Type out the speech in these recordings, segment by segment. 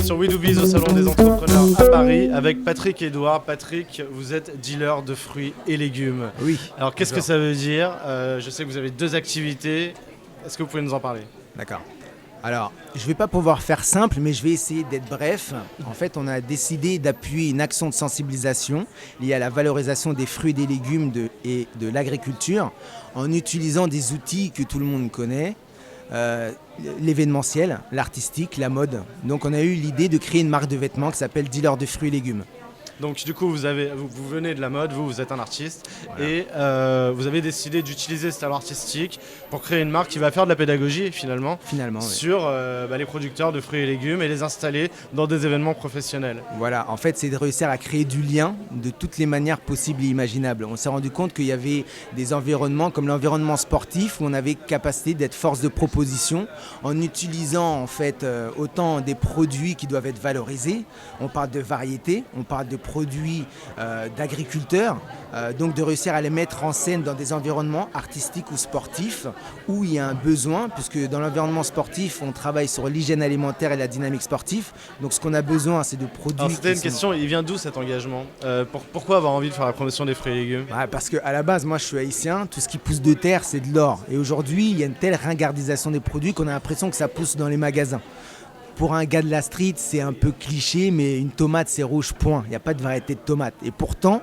Sur We Do Biz au Salon des Entrepreneurs à Paris avec Patrick et Edouard. Patrick, vous êtes dealer de fruits et légumes. Oui. Alors qu'est-ce que ça veut dire? Je sais que vous avez 2 activités. Est-ce que vous pouvez nous en parler? D'accord. Alors, je ne vais pas pouvoir faire simple, mais je vais essayer d'être bref. En fait, on a décidé d'appuyer une action de sensibilisation liée à la valorisation des fruits et des légumes et de l'agriculture en utilisant des outils que tout le monde connaît. L'événementiel, l'artistique, la mode. Donc on a eu l'idée de créer une marque de vêtements qui s'appelle Dealer de fruits et légumes. Donc du coup, vous venez de la mode, vous êtes un artiste, Voilà. et vous avez décidé d'utiliser ce talent artistique pour créer une marque qui va faire de la pédagogie finalement Finalement, oui. sur les producteurs de fruits et légumes et les installer dans des événements professionnels. Voilà, en fait, c'est de réussir à créer du lien de toutes les manières possibles et imaginables. On s'est rendu compte qu'il y avait des environnements comme l'environnement sportif où on avait capacité d'être force de proposition en utilisant en fait autant des produits qui doivent être valorisés. On parle de variété, on parle de produits d'agriculteurs, donc de réussir à les mettre en scène dans des environnements artistiques ou sportifs où il y a un besoin, puisque dans l'environnement sportif, on travaille sur l'hygiène alimentaire et la dynamique sportive. Donc ce qu'on a besoin, c'est de produits. Alors c'était une question, il vient d'où cet engagement? Pourquoi avoir envie de faire la promotion des fruits et légumes? Ouais, parce qu'à la base, moi je suis haïtien, tout ce qui pousse de terre, c'est de l'or. Et aujourd'hui, il y a une telle ringardisation des produits qu'on a l'impression que ça pousse dans les magasins. Pour un gars de la street, c'est un peu cliché, mais une tomate, c'est rouge, point. Il n'y a pas de variété de tomate. Et pourtant,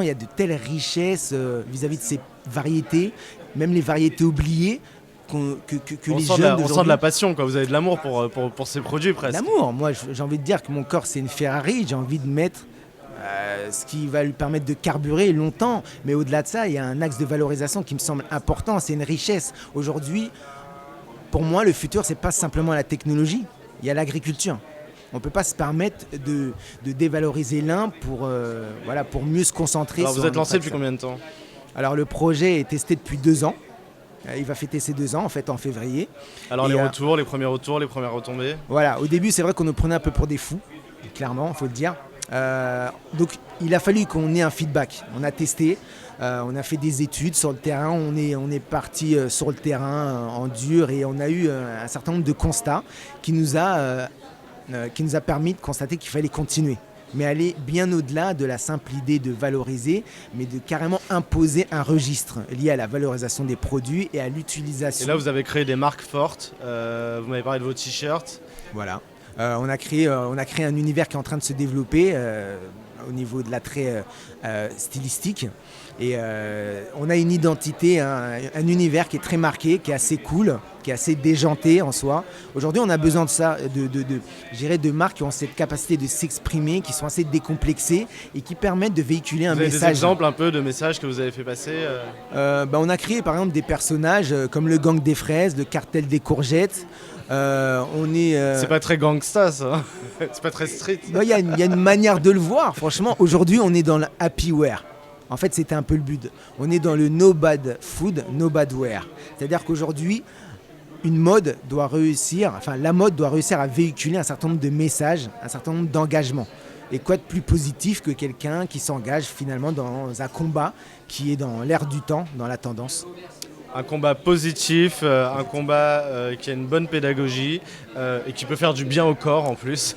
il y a de telles richesses vis-à-vis de ces variétés, même les variétés oubliées, que les jeunes d'aujourd'hui... On sent de la passion, quoi. Vous avez de l'amour pour ces produits presque. L'amour, moi j'ai envie de dire que mon corps c'est une Ferrari, j'ai envie de mettre ce qui va lui permettre de carburer longtemps. Mais au-delà de ça, il y a un axe de valorisation qui me semble important, c'est une richesse. Aujourd'hui, pour moi, le futur, c'est pas simplement la technologie. Il y a l'agriculture. On ne peut pas se permettre de dévaloriser l'un pour mieux se concentrer. Alors vous êtes lancé depuis combien de temps? Alors le projet est testé depuis 2 ans. Il va fêter ses 2 ans en fait en février. Alors les premiers retours, les premières retombées? Voilà, au début c'est vrai qu'on nous prenait un peu pour des fous, clairement, il faut le dire. Donc il a fallu qu'on ait un feedback. On a testé, on a fait des études sur le terrain, on est parti sur le terrain en dur et on a eu un certain nombre de constats qui nous a permis de constater qu'il fallait continuer. Mais aller bien au-delà de la simple idée de valoriser, mais de carrément imposer un registre lié à la valorisation des produits et à l'utilisation. Et là, vous avez créé des marques fortes. Vous m'avez parlé de vos t-shirts. Voilà. On a créé un univers qui est en train de se développer au niveau de l'attrait stylistique. Et on a une identité, un univers qui est très marqué, qui est assez cool, qui est assez déjanté en soi. Aujourd'hui, on a besoin de ça, de marques qui ont cette capacité de s'exprimer, qui sont assez décomplexées et qui permettent de véhiculer un message. Vous avez des exemples un peu de messages que vous avez fait passer On a créé par exemple des personnages comme le gang des fraises, le cartel des courgettes. C'est pas très gangsta ça, c'est pas très street. Il y a une manière de le voir, franchement. Aujourd'hui, on est dans le happy wear. En fait, c'était un peu le but. On est dans le no bad food, no bad wear. C'est-à-dire qu'aujourd'hui, la mode doit réussir à véhiculer un certain nombre de messages, un certain nombre d'engagements. Et quoi de plus positif que quelqu'un qui s'engage finalement dans un combat qui est dans l'air du temps, dans la tendance. Un combat positif, un combat qui a une bonne pédagogie et qui peut faire du bien au corps en plus.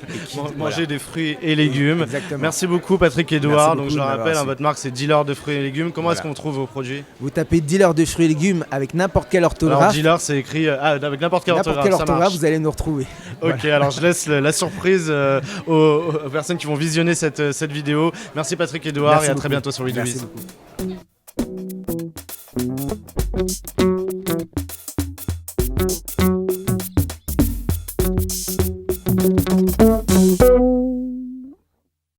Manger des fruits et légumes. Exactement. Merci beaucoup Patrick et Edouard. Donc je le rappelle, reçu. Votre marque c'est Dealer de fruits et légumes. Comment est-ce qu'on trouve vos produits? Vous tapez Dealer de fruits et légumes avec n'importe quelle orthographe. Alors Dealer c'est écrit avec n'importe quelle orthographe, vous allez nous retrouver. Ok, voilà. Alors je laisse la surprise aux personnes qui vont visionner cette vidéo. Merci Patrick et Edouard et à très bientôt sur We Do Biz.